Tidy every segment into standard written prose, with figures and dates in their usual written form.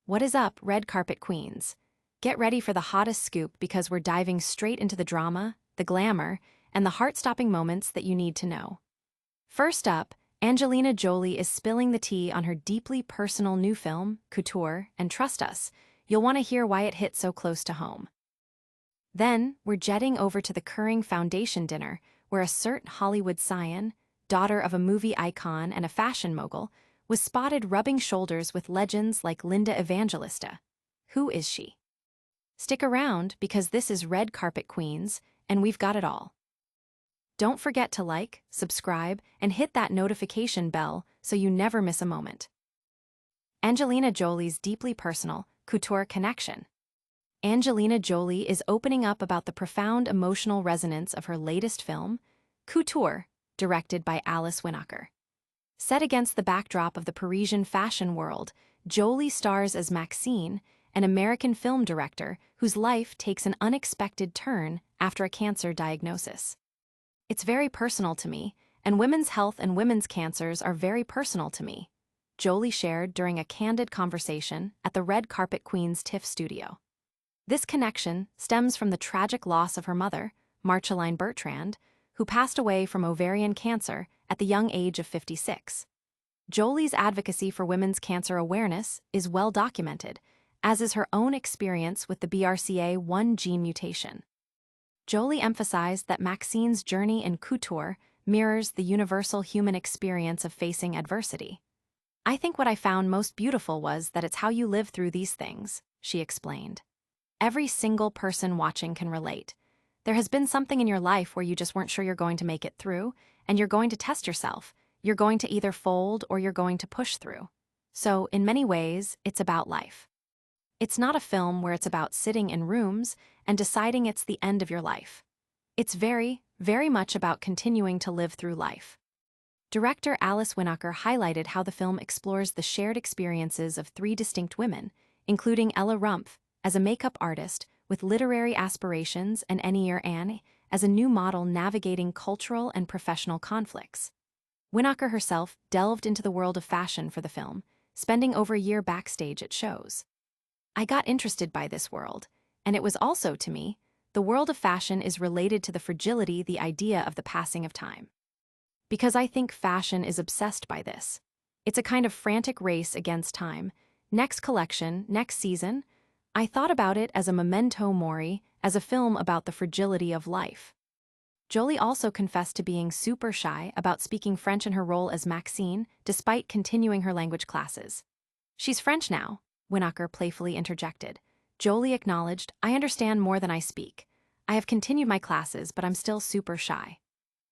What is up, red carpet queens? Get ready for the hottest scoop because we're diving straight into the drama, the glamour, and the heart-stopping moments that you need to know. First up, Angelina Jolie is spilling the tea on her deeply personal new film, Couture, and trust us, you'll want to hear why it hit so close to home. Then, we're jetting over to the Keurig Foundation dinner, where a certain Hollywood scion, daughter of a movie icon and a fashion mogul, was spotted rubbing shoulders with legends like Linda Evangelista. Who is she? Stick around because this is Red Carpet Queens, and we've got it all. Don't forget to like, subscribe, and hit that notification bell so you never miss a moment. Angelina Jolie's deeply personal, Couture connection. Angelina Jolie is opening up about the profound emotional resonance of her latest film, Couture, directed by Alice Winokur. Set against the backdrop of the Parisian fashion world, Jolie stars as Maxine, an American film director whose life takes an unexpected turn after a cancer diagnosis. It's very personal to me, and women's health and women's cancers are very personal to me, Jolie shared during a candid conversation at the Red Carpet Queens TIFF studio. This connection stems from the tragic loss of her mother, Marceline Bertrand, who passed away from ovarian cancer at the young age of 56. Jolie's advocacy for women's cancer awareness is well documented, as is her own experience with the BRCA1 gene mutation. Jolie emphasized that Maxine's journey in Couture mirrors the universal human experience of facing adversity. "I think what I found most beautiful was that it's how you live through these things," she explained. "Every single person watching can relate. There has been something in your life where you just weren't sure you're going to make it through, and you're going to test yourself. You're going to either fold or you're going to push through. So, in many ways, it's about life. It's not a film where it's about sitting in rooms and deciding it's the end of your life. It's very, very much about continuing to live through life." Director Alice Winokur highlighted how the film explores the shared experiences of three distinct women, including Ella Rumpf as a makeup artist with literary aspirations and Enier Anne as a new model navigating cultural and professional conflicts. Winokur herself delved into the world of fashion for the film, spending over a year backstage at shows. "I got interested by this world, and it was also, to me, the world of fashion is related to the fragility, the idea of the passing of time. Because I think fashion is obsessed by this. It's a kind of frantic race against time. Next collection, next season. I thought about it as a memento mori, as a film about the fragility of life." Jolie also confessed to being super shy about speaking French in her role as Maxine, despite continuing her language classes. "She's French now," Winokur playfully interjected. Jolie acknowledged, "I understand more than I speak. I have continued my classes, but I'm still super shy."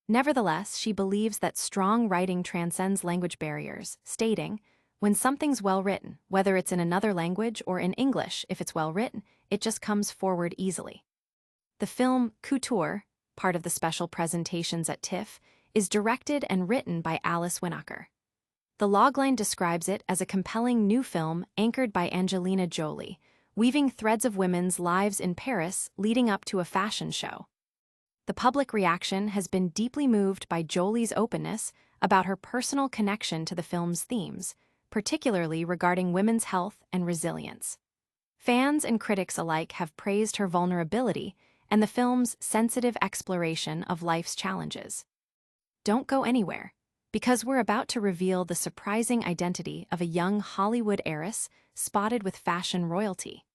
Nevertheless, she believes that strong writing transcends language barriers, stating, "When something's well written, whether it's in another language or in English, if it's well written, it just comes forward easily." The film Couture, part of the special presentations at TIFF, is directed and written by Alice Winokur. The logline describes it as a compelling new film anchored by Angelina Jolie, weaving threads of women's lives in Paris leading up to a fashion show. The public reaction has been deeply moved by Jolie's openness about her personal connection to the film's themes, particularly regarding women's health and resilience. Fans and critics alike have praised her vulnerability and the film's sensitive exploration of life's challenges. Don't go anywhere, because we're about to reveal the surprising identity of a young Hollywood heiress spotted with fashion royalty.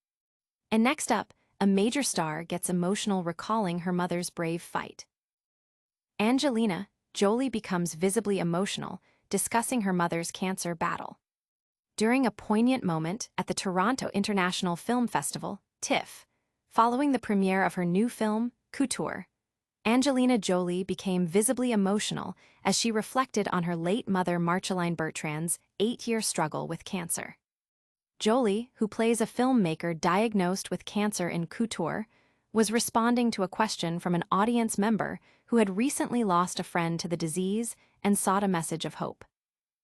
And next up, a major star gets emotional recalling her mother's brave fight. Angelina Jolie becomes visibly emotional, discussing her mother's cancer battle. During a poignant moment at the Toronto International Film Festival, TIFF, following the premiere of her new film, Couture, Angelina Jolie became visibly emotional as she reflected on her late mother Marceline Bertrand's 8-year struggle with cancer. Jolie, who plays a filmmaker diagnosed with cancer in Couture, was responding to a question from an audience member who had recently lost a friend to the disease and sought a message of hope.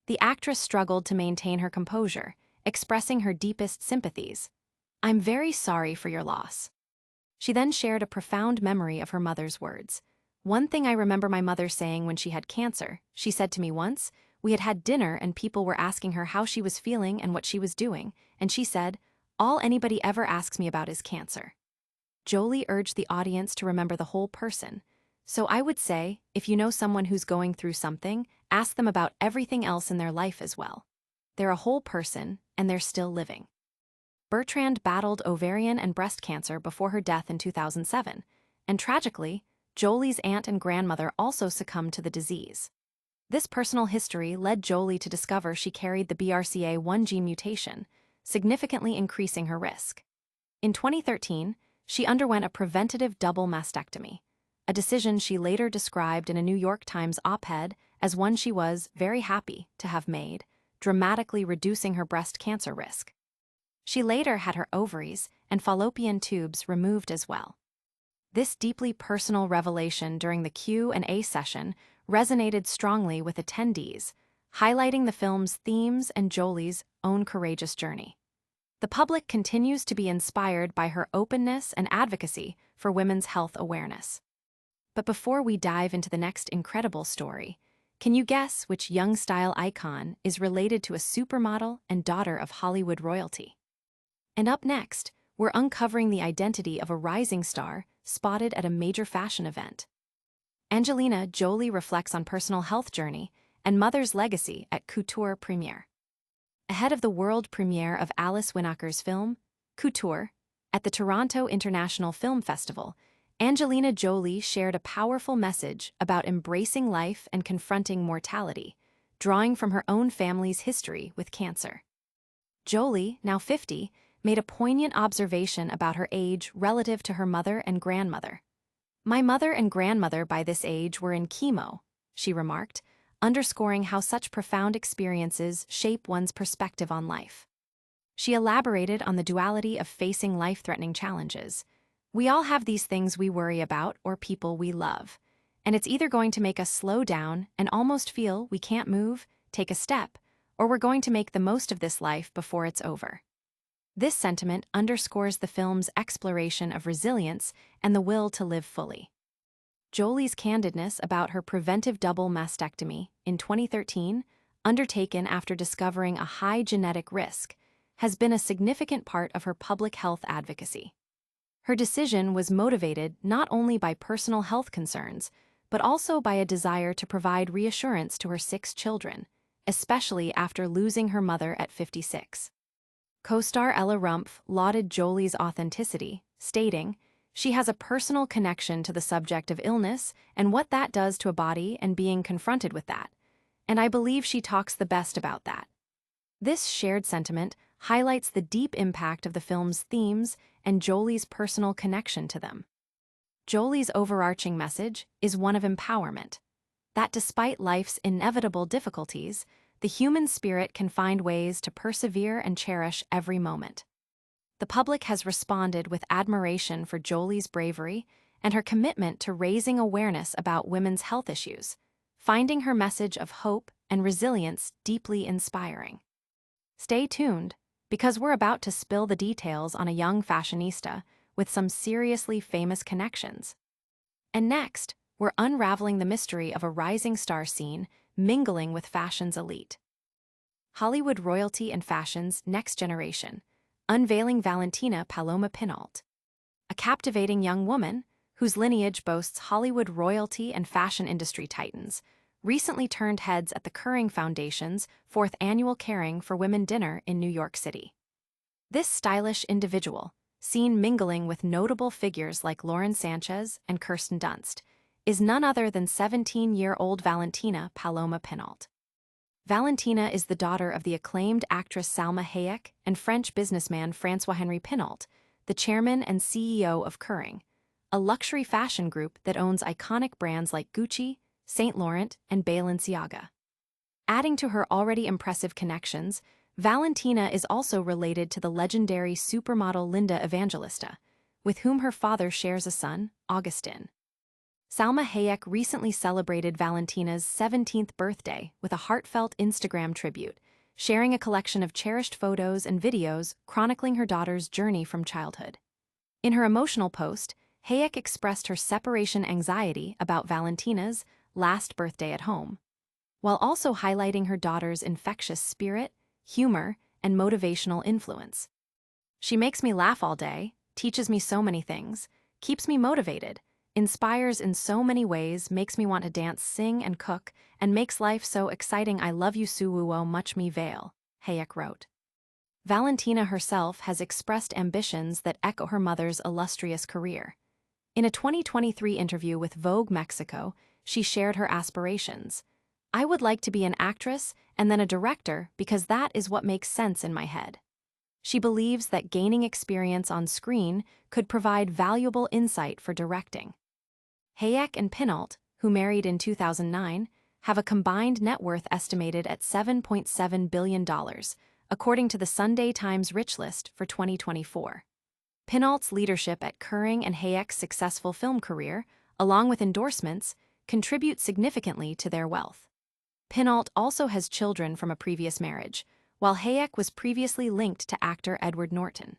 The actress struggled to maintain her composure, expressing her deepest sympathies. "I'm very sorry for your loss." She then shared a profound memory of her mother's words. "One thing I remember my mother saying when she had cancer, she said to me once, We had had dinner and people were asking her how she was feeling and what she was doing, and she said, "All anybody ever asks me about is cancer." Jolie urged the audience to remember the whole person. So I would say, if you know someone who's going through something, ask them about everything else in their life as well. They're a whole person, and they're still living. Bertrand battled ovarian and breast cancer before her death in 2007, and tragically, Jolie's aunt and grandmother also succumbed to the disease. This personal history led Jolie to discover she carried the BRCA1 gene mutation, significantly increasing her risk. In 2013, she underwent a preventative double mastectomy, a decision she later described in a New York Times op-ed as one she was very happy to have made, dramatically reducing her breast cancer risk. She later had her ovaries and fallopian tubes removed as well. This deeply personal revelation during the Q&A session resonated strongly with attendees, highlighting the film's themes and Jolie's own courageous journey. The public continues to be inspired by her openness and advocacy for women's health awareness. But before we dive into the next incredible story, can you guess which young style icon is related to a supermodel and daughter of Hollywood royalty? And up next, we're uncovering the identity of a rising star spotted at a major fashion event. Angelina Jolie reflects on personal health journey and mother's legacy at Couture premiere. Ahead of the world premiere of Alice Winokur's film, Couture, at the Toronto International Film Festival, Angelina Jolie shared a powerful message about embracing life and confronting mortality, drawing from her own family's history with cancer. Jolie, now 50, made a poignant observation about her age relative to her mother and grandmother. "My mother and grandmother by this age were in chemo," she remarked, underscoring how such profound experiences shape one's perspective on life. She elaborated on the duality of facing life-threatening challenges. "We all have these things we worry about or people we love, and it's either going to make us slow down and almost feel we can't move, take a step, or we're going to make the most of this life before it's over." This sentiment underscores the film's exploration of resilience and the will to live fully. Jolie's candidness about her preventive double mastectomy in 2013, undertaken after discovering a high genetic risk, has been a significant part of her public health advocacy. Her decision was motivated not only by personal health concerns, but also by a desire to provide reassurance to her 6 children, especially after losing her mother at 56. Co-star Ella Rumpf lauded Jolie's authenticity, stating, "She has a personal connection to the subject of illness and what that does to a body and being confronted with that, and I believe she talks the best about that." This shared sentiment highlights the deep impact of the film's themes and Jolie's personal connection to them. Jolie's overarching message is one of empowerment, that despite life's inevitable difficulties, the human spirit can find ways to persevere and cherish every moment. The public has responded with admiration for Jolie's bravery and her commitment to raising awareness about women's health issues, finding her message of hope and resilience deeply inspiring. Stay tuned, because we're about to spill the details on a young fashionista with some seriously famous connections. And next, we're unraveling the mystery of a rising star scene mingling with fashion's elite. Hollywood royalty and fashion's next generation, unveiling Valentina Paloma Pinault. A captivating young woman, whose lineage boasts Hollywood royalty and fashion industry titans, recently turned heads at the Kering Foundation's 4th annual Caring for Women dinner in New York City. This stylish individual, seen mingling with notable figures like Lauren Sanchez and Kirsten Dunst, is none other than 17-year-old Valentina Paloma Pinault. Valentina is the daughter of the acclaimed actress Salma Hayek and French businessman François-Henri Pinault, the chairman and CEO of Kering, a luxury fashion group that owns iconic brands like Gucci, Saint Laurent, and Balenciaga. Adding to her already impressive connections, Valentina is also related to the legendary supermodel Linda Evangelista, with whom her father shares a son, Augustin. Salma Hayek recently celebrated Valentina's 17th birthday with a heartfelt Instagram tribute, sharing a collection of cherished photos and videos chronicling her daughter's journey from childhood. In her emotional post, Hayek expressed her separation anxiety about Valentina's last birthday at home. while also highlighting her daughter's infectious spirit, humor, and motivational influence. She makes me laugh all day, teaches me so many things, keeps me motivated, inspires in so many ways, makes me want to dance, sing, and cook, and makes life so exciting. I love you suwuo much me veil, Hayek wrote. Valentina herself has expressed ambitions that echo her mother's illustrious career. In a 2023 interview with Vogue Mexico, she shared her aspirations. I would like to be an actress and then a director because that is what makes sense in my head. She believes that gaining experience on screen could provide valuable insight for directing. Hayek and Pinault, who married in 2009, have a combined net worth estimated at $7.7 billion, according to the Sunday Times Rich List for 2024. Pinault's leadership at Kering and Hayek's successful film career, along with endorsements, contribute significantly to their wealth. Pinault also has children from a previous marriage, while Hayek was previously linked to actor Edward Norton.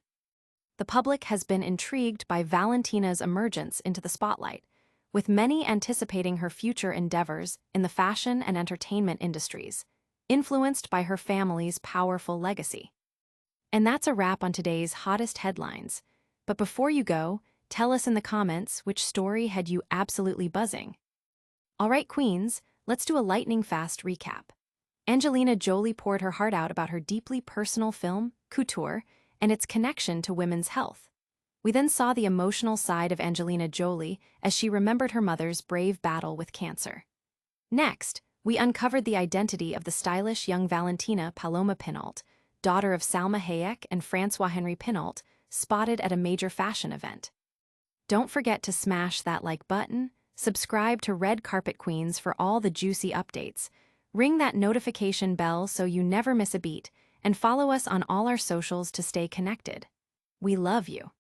The public has been intrigued by Valentina's emergence into the spotlight, with many anticipating her future endeavors in the fashion and entertainment industries, influenced by her family's powerful legacy. And that's a wrap on today's hottest headlines. But before you go, tell us in the comments which story had you absolutely buzzing. All right, queens, let's do a lightning-fast recap. Angelina Jolie poured her heart out about her deeply personal film, Couture, and its connection to women's health. We then saw the emotional side of Angelina Jolie as she remembered her mother's brave battle with cancer. Next, we uncovered the identity of the stylish young Valentina Paloma Pinault, daughter of Salma Hayek and François-Henri Pinault, spotted at a major fashion event. Don't forget to smash that like button, subscribe to Red Carpet Queens for all the juicy updates, ring that notification bell so you never miss a beat, and follow us on all our socials to stay connected. We love you.